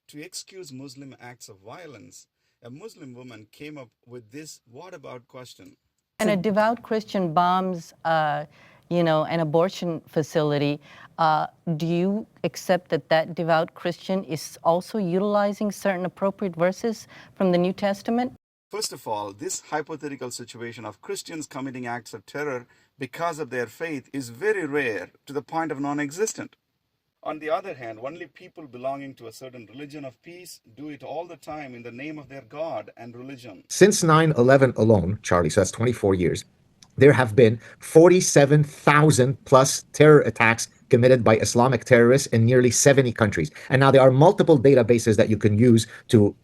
To excuse Muslim acts of violence, a Muslim woman came up with this what about question. And a devout Christian bombs, an abortion facility. Do you accept that that devout Christian is also utilizing certain appropriate verses from the New Testament? First of all, this hypothetical situation of Christians committing acts of terror because of their faith is very rare to the point of non-existent. On the other hand, only people belonging to a certain religion of peace do it all the time in the name of their God and religion. Since 9/11 alone, Charlie, so that's 24 years, there have been 47,000 plus terror attacks committed by Islamic terrorists in nearly 70 countries. And now there are multiple databases that you can use to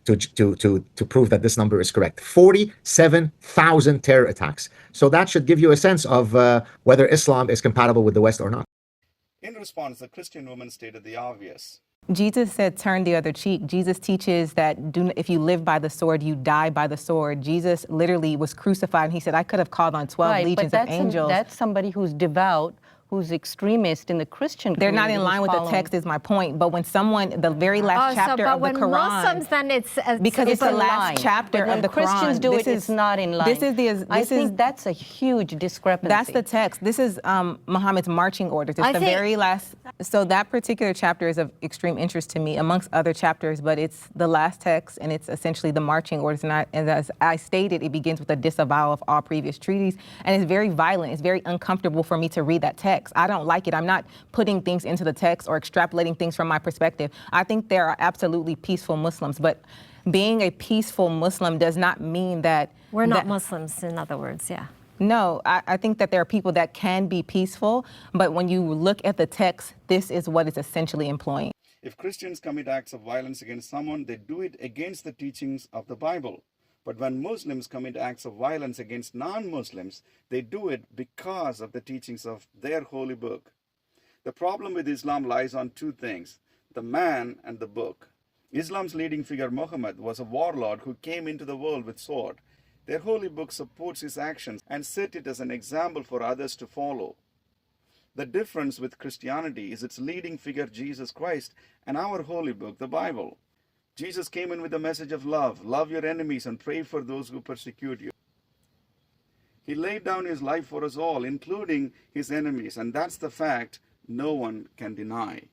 prove that this number is correct. 47,000 terror attacks. So that should give you a sense of whether Islam is compatible with the West or not. In response, the Christian woman stated the obvious. Jesus said, turn the other cheek. Jesus teaches that if you live by the sword, you die by the sword. Jesus literally was crucified, and he said, I could have called on 12 legions of angels. That's somebody who's devout, who's extremist in the Christian community. They're not in line with the text is my point. But when someone, the very last chapter of the Quran. Muslims, then it's because it's the last chapter of the Quran. Christians do it's not in line. I think that's a huge discrepancy. That's the text. This is Muhammad's marching orders. It's very last. So that particular chapter is of extreme interest to me, amongst other chapters, but it's the last text, and it's essentially the marching orders. And as I stated, it begins with a disavowal of all previous treaties, and it's very violent. It's very uncomfortable for me to read that text. I don't like it. I'm not putting things into the text or extrapolating things from my perspective. I think there are absolutely peaceful Muslims, but being a peaceful Muslim does not mean that we're not Muslims, in other words, yeah. No, I think that there are people that can be peaceful, but when you look at the text, this is what it's essentially employing. If Christians commit acts of violence against someone, they do it against the teachings of the Bible. But when Muslims commit acts of violence against non-Muslims, they do it because of the teachings of their holy book. The problem with Islam lies on two things: the man and the book. Islam's leading figure Muhammad was a warlord who came into the world with sword. Their holy book supports his actions and set it as an example for others to follow. The difference with Christianity is its leading figure Jesus Christ and our holy book, the Bible. Jesus came in with the message of love. Love your enemies and pray for those who persecute you. He laid down his life for us all, including his enemies, and that's the fact no one can deny.